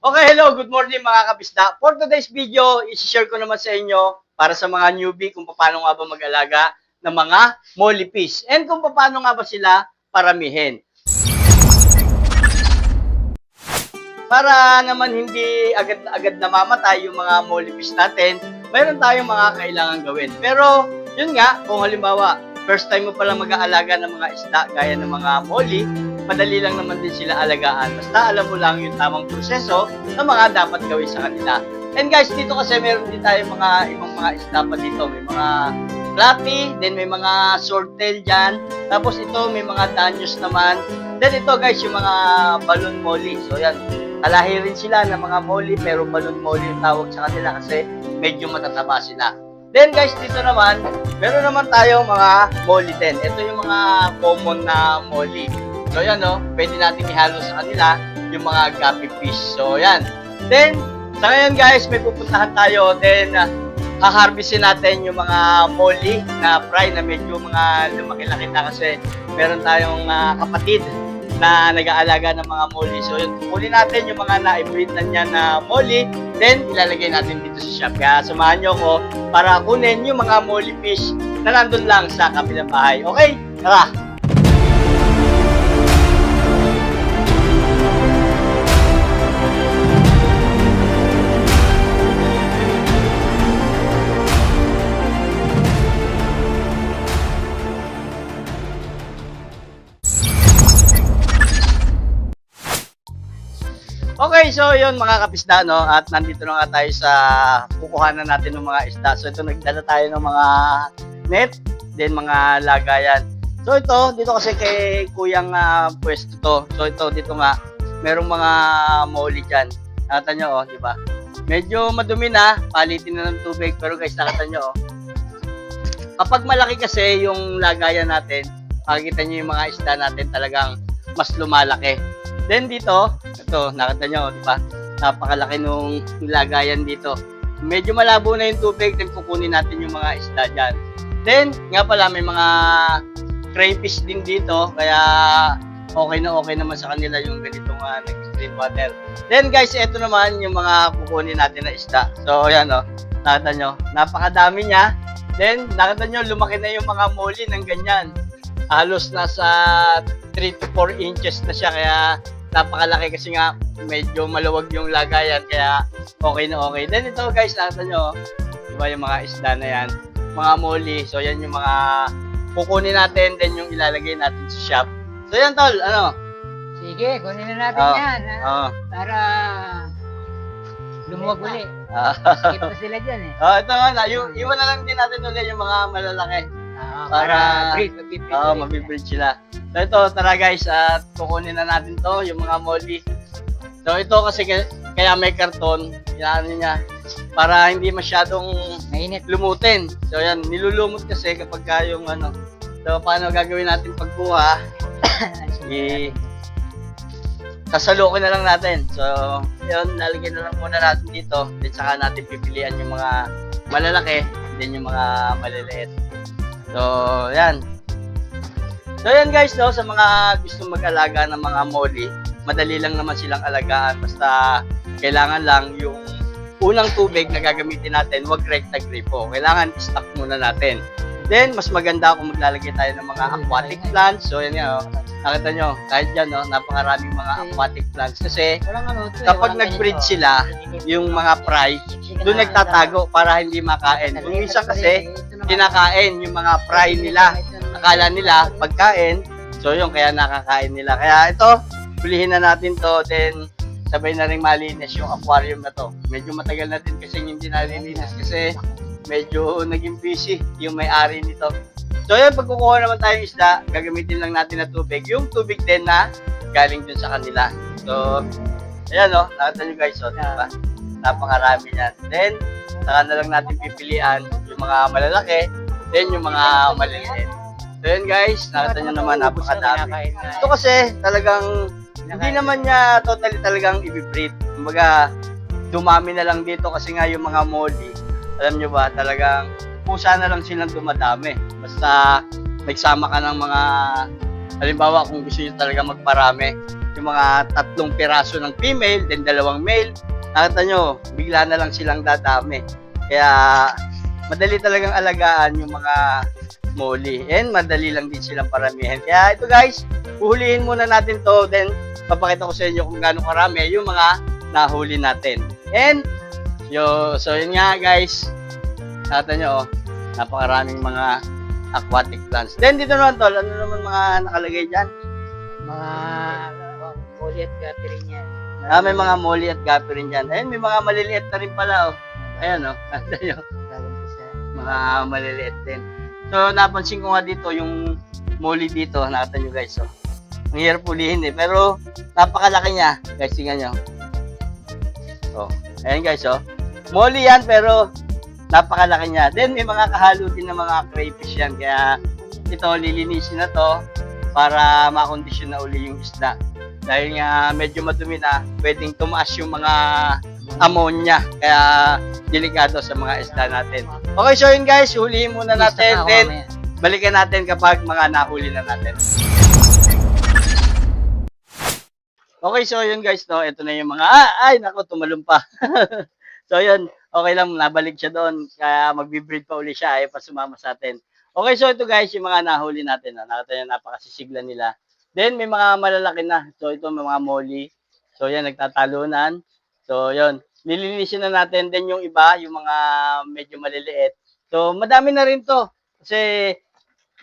Okay, hello, good morning mga kabisda. For today's video, i-share ko naman sa inyo para sa mga newbie kung paano nga ba mag-alaga ng mga molly fish and kung paano nga ba sila paramihin. Para naman hindi agad-agad namamatay yung mga molly fish natin, mayroon tayong mga kailangan gawin. Pero, yun nga, kung halimbawa, first time mo palang mag-aalaga ng mga isda gaya ng mga molly, madali lang naman din sila alagaan. Basta alam mo lang yung tamang proseso na mga dapat gawin sa kanila. And guys, dito kasi meron din tayo mga ibang mga isda pa dito. May mga flappy, then may mga swordtail dyan. Tapos ito, may mga danyos naman. Then ito guys, yung mga balloon molly. So yan, talahi rin sila ng mga molly, pero balloon molly yung tawag sa kanila kasi medyo matataba sila. Then guys, dito naman, meron naman tayo mga molly din. Ito yung mga common na molly. So yan pwede natin ihalo sa kanila yung mga guppy fish. So yan. Then, sa ngayon guys, may pupuntahan tayo. Then, haharvestin natin yung mga molly na fry na medyo mga lumaki-laki na kasi meron tayong kapatid na nag-aalaga ng mga molly. So yun, kukunin natin yung mga na-breed na niya na molly. Then, ilalagay natin dito sa shop. Kaya samahan nyo ko para kunin yung mga molly fish na nandun lang sa kabilang bahay. Okay? Tara! Okay, so yun mga kapisda, at nandito na nga tayo sa kukuhanan natin ng mga isda. So ito, nagdala tayo ng mga net, then mga lagayan. So ito, dito kasi kay kuyang pwesto to. So ito, dito nga, merong mga molly dyan. Nakita nyo, di ba? Medyo madumi na, palitin na ng tubig. Pero guys, nakita nyo, kapag malaki kasi yung lagayan natin, makikita nyo yung mga isda natin talagang mas lumalaki. Then dito, ito, nakita nyo, di ba? Napakalaki nung lagayan dito. Medyo malabo na yung tubig, then kukunin natin yung mga isda dyan. Then, nga pala, may mga crayfish din dito, kaya okay naman sa kanila yung ganitong nag-stream water. Then guys, ito naman yung mga kukunin natin na isda. So, ayan nakita nyo, napakadami niya. Then, nakita nyo, lumaki na yung mga molly ng ganyan. Halos nasa 3 to 4 inches na siya, kaya napakalaki kasi nga medyo maluwag yung lagayan, kaya okay na okay. Then ito guys, nakita nyo, diba yung mga isda na yan, mga molly. So yan yung mga kukunin natin, then yung ilalagay natin sa shop. So yan tol, Sige, kunin na natin yan. Para lumuwag uli. Skip na sila dyan eh. Ito nga, iwan na lang din natin ulit yung mga malalaki. Para mabibreed sila. So ito, tara guys, at kukunin na natin to, yung mga molly. So ito kasi kaya may karton, inaano niya, para hindi masyadong mainit lumutin. So yan, nilulumot kasi kapag yung So paano gagawin natin pagkuha? Sasalukin na lang natin. So yun, lalagyan na lang muna natin dito. Then saka natin pipilian yung mga malalaki, then yung mga maliliit. So yan. So yan guys, sa mga gustong mag-alaga ng mga molly, madali lang naman silang alagaan. Basta kailangan lang yung unang tubig na gagamitin natin, wag recta gripo. Kailangan stock muna natin. Then, mas maganda kung maglalagay tayo ng mga aquatic plants. So yan nakita nyo, kahit dyan, napakaraming mga aquatic plants. Kasi kapag nag-breed sila, yung mga fry, doon nagtatago para hindi makain. Kung minsan kasi, kinakain yung mga fry nila. Akala nila pagkain, so yun, kaya nakakain nila. Kaya ito, pulihin na natin to, then sabay na rin malinis yung aquarium na to. Medyo matagal na din kasi hindi nalilinis kasi medyo naging busy yung may-ari nito. So yun, pag kukuha naman tayong isda, gagamitin lang natin na tubig. Yung tubig din na galing dun sa kanila. So, ayan nakita nyo guys, diba? Napakarami yan. Then, saka na lang natin pipilian yung mga malalaki, then yung mga maliliit. So yun guys, nakita nyo naman, napakadami. Ito kasi talagang hindi naman niya totally talagang i-breed. Kumbaga, dumami na lang dito kasi nga yung mga molly, alam nyo ba, talagang pusa na lang silang dumadami. Basta nagsama ka ng mga, halimbawa kung gusto nyo talaga magparami, yung mga 3 piraso ng female, then 2 male. Nakita nyo, bigla na lang silang dadami. Kaya, madali talagang alagaan yung mga molly. And madali lang din silang paramihin. Kaya ito guys, uhulihin muna natin to. Then, papakita ko sa inyo kung gaano karami yung mga nahuli natin. And, so yun nga guys. Nakita nyo, napakaraming mga aquatic plants. Then, dito naman tol, ano naman mga nakalagay dyan? Mga molly at gapi rin yan. May mga molly at gapi rin dyan. Ayun, may mga maliliit na rin pala. Ayan, nakita nyo. Mga maliliit din. So, napansin ko nga dito, yung molly dito, nakita nyo guys. Ang hirap ulihin pero napakalaki niya. Guys, tingnan nyo. Ayan guys, molly yan, pero napakalaki niya. Then, may mga kahalo din ng mga crayfish yan. Kaya, ito, lilinisin na to para makondisyon na uli yung isda. Dahil nga medyo madumi na, pwedeng tumaas yung mga ammonia. Kaya, delikado sa mga isda natin. Okay, so yun guys, hulihin muna natin. Then, balikan natin kapag mga nahuli na natin. Okay, so yun guys, ito na yung mga, naku, tumalon pa. So yun, okay lang, nabalik siya doon. Kaya magbe-breed pa uli siya, pa sumama sa atin. Okay, so ito guys, yung mga nahuli natin. Nakita nyo, napakasisigla nila. Then, may mga malalaki na. So, ito may mga molly. So, yan, nagtatalunan. So, yun. Nilinisin na natin. Then, yung iba, yung mga medyo maliliit. So, madami na rin to. Kasi,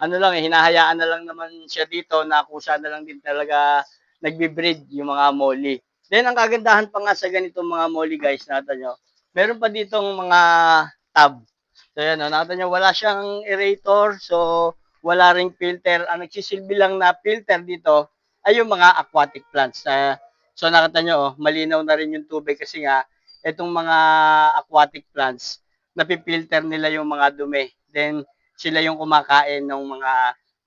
hinahayaan na lang naman siya dito na kusa na lang din talaga nagbe-breed yung mga molly. Then, ang kagandahan pa nga sa ganitong mga molly, guys, nakita nyo, meron pa ditong mga tab. So, yan, nakita nyo, wala siyang aerator. So, wala ring filter. Ang nagsisilbi lang na filter dito ay yung mga aquatic plants. So, nakita nyo, malinaw na rin yung tubig kasi nga, itong mga aquatic plants, napipilter nila yung mga dumi. Then, sila yung kumakain ng mga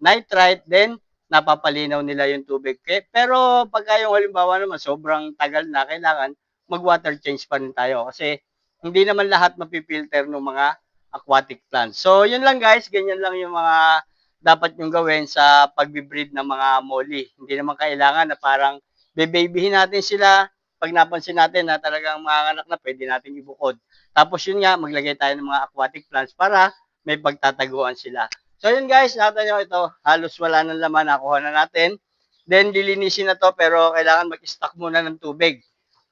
nitrite. Then, napapalinaw nila yung tubig. Pero, pagka yung halimbawa naman, sobrang tagal na, kailangan mag-water change pa rin tayo. Kasi, hindi naman lahat mapipilter ng mga aquatic plants. So, yun lang guys. Ganyan lang yung mga dapat yung gawin sa pagbe-breed ng mga molly. Hindi naman kailangan na parang bebabyhin natin sila. Pag napansin natin na talagang mga anak na, pwede natin ibukod. Tapos yun nga, maglagay tayo ng mga aquatic plants para may pagtataguan sila. So yun guys, nakita nyo ito, halos wala ng laman, nakuha na natin. Then lilinisin na to, pero kailangan mag-stock muna ng tubig.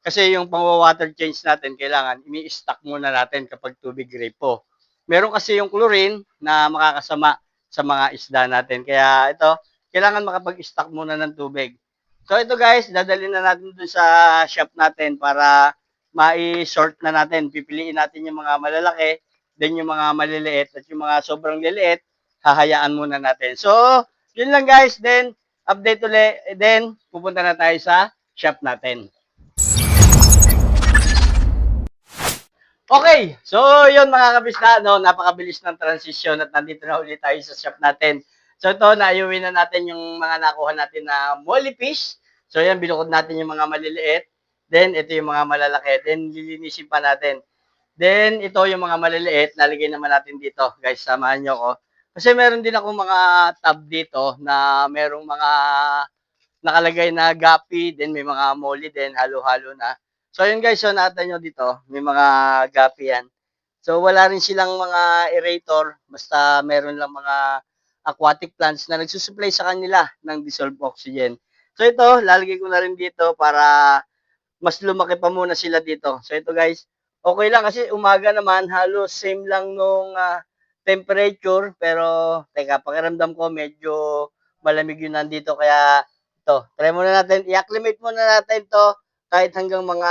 Kasi yung pang-water change natin, kailangan i-stock muna natin kapag tubig repo. Meron kasi yung chlorine na makakasama sa mga isda natin. Kaya ito, kailangan makapag-stock muna ng tubig. So ito guys, dadalhin na natin dun sa shop natin para ma-sort na natin. Pipiliin natin yung mga malalaki, then yung mga maliliit, at yung mga sobrang liliit, hahayaan muna natin. So, yun lang guys. Then, update ulit. Then, pupunta na tayo sa shop natin. Okay, so yun mga kabisda, napakabilis ng transition at nandito na ulit tayo sa shop natin. So ito, naayuwin na natin yung mga nakuha natin na molly fish. So yan, binukod natin yung mga maliliit. Then ito yung mga malalaki. Then lilinisin pa natin. Then ito yung mga maliliit, lalagay naman natin dito. Guys, samahan nyo ko. Kasi meron din ako mga tab dito na merong mga nakalagay na gapi. Then may mga molly din, halo-halo na. So, yun guys, so nakita nyo dito, may mga gapi yan. So, wala rin silang mga aerator, basta meron lang mga aquatic plants na nagsusupply sa kanila ng dissolved oxygen. So, ito, lalagay ko na rin dito para mas lumaki pa muna sila dito. So, ito guys, okay lang kasi umaga naman, halos same lang nung temperature. Pero, teka, pakiramdam ko medyo malamig yun nandito. Kaya, ito, try muna natin, i-acclimate muna natin to kahit hanggang mga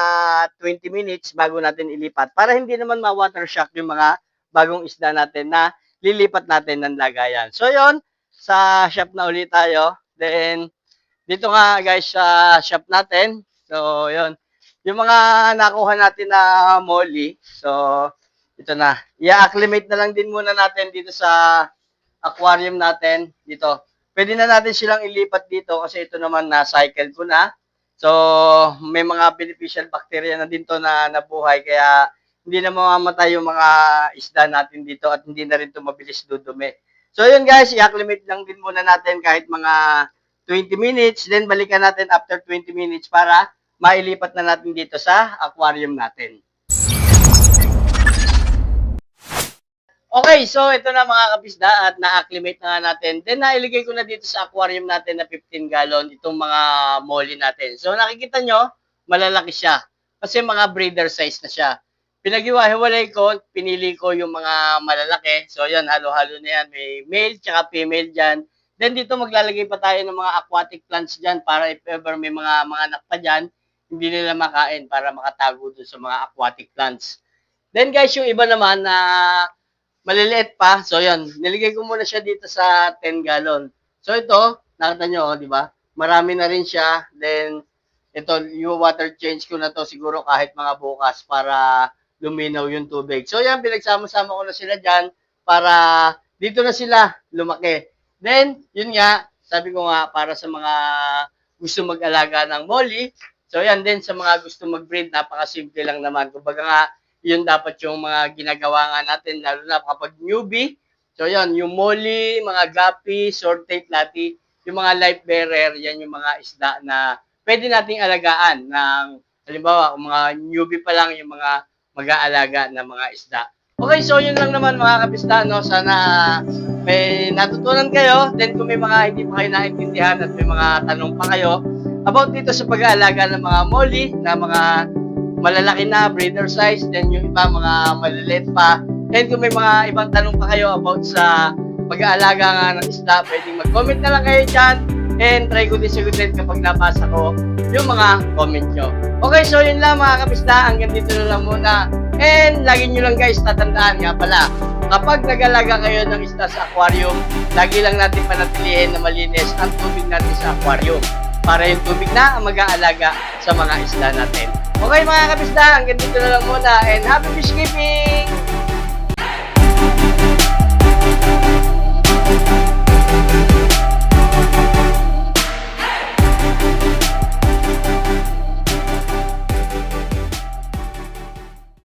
20 minutes bago natin ilipat. Para hindi naman ma-water shock yung mga bagong isda natin na lilipat natin ng lagayan. So, yon sa shop na ulit tayo. Then, dito nga guys sa shop natin. So, yon yung mga nakuha natin na molly. So, ito na. I-acclimate na lang din muna natin dito sa aquarium natin. Dito. Pwede na natin silang ilipat dito kasi ito naman na-cycle ko na. So, may mga beneficial bacteria na din to na nabuhay. Kaya, hindi na mamamatay yung mga isda natin dito at hindi na rin ito mabilis dudumi. So, yun guys, i-acclimate lang din muna natin kahit mga 20 minutes, then balikan natin after 20 minutes para mailipat na natin dito sa aquarium natin. Okay, so ito na mga kabisda at na-acclimate na nga natin. Then nailigay ko na dito sa aquarium natin na 15 gallon itong mga molly natin. So nakikita nyo, malalaki siya. Kasi mga breeder size na siya. Pinag-iwahiwalay ko, pinili ko yung mga malalaki. So yan, halo-halo na yan. May male tsaka female dyan. Then dito maglalagay pa tayo ng mga aquatic plants dyan para if ever may mga anak pa dyan, hindi nila makain para makatago doon sa mga aquatic plants. Then guys, yung iba naman na maliliit pa. So, yan. Niligay ko muna siya dito sa 10 gallon. So, ito, nakita nyo, di ba? Marami na rin siya. Then, ito, yung water change ko na to siguro kahit mga bukas para luminaw yung tubig. So, yan, pinagsama-sama ko na sila dyan para dito na sila lumaki. Then, yun nga, sabi ko nga, para sa mga gusto mag-alaga ng molly. So, yan din, sa mga gusto mag-breed, napakasimple lang naman. Kumbaga nga, yun dapat yung mga ginagawa nga natin, lalo na kapag newbie. So yan, yung molly, mga guppy, swordtail platy, yung mga life bearer, yan yung mga isda na pwede nating alagaan ng, halimbawa, kung mga newbie pa lang yung mga mag-aalaga ng mga isda. Okay, so yun lang naman mga kabisda, no? Sana may natutunan kayo. Then kung may mga hindi pa kayo naintindihan at may mga tanong pa kayo about dito sa pag-aalaga ng mga molly, na mga malalaki na, breeder size, then yung iba mga maliliit pa. And kung may mga ibang tanong pa kayo about sa pag-aalaga nga ng isda, pwedeng mag-comment na lang kayo dyan. And try ko din sagutin kapag nabasa ko yung mga comment nyo. Okay, so yun lang mga kabisda. Hanggang dito na lang muna. And lagi nyo lang guys, tatandaan nga pala, kapag nag-alaga kayo ng isda sa aquarium, lagi lang natin panatilihin na malinis ang tubig natin sa aquarium. Para yung tubig na ang mag-aalaga sa mga isda natin. Okay mga kabisda, hanggang dito na lang muna and happy fish keeping!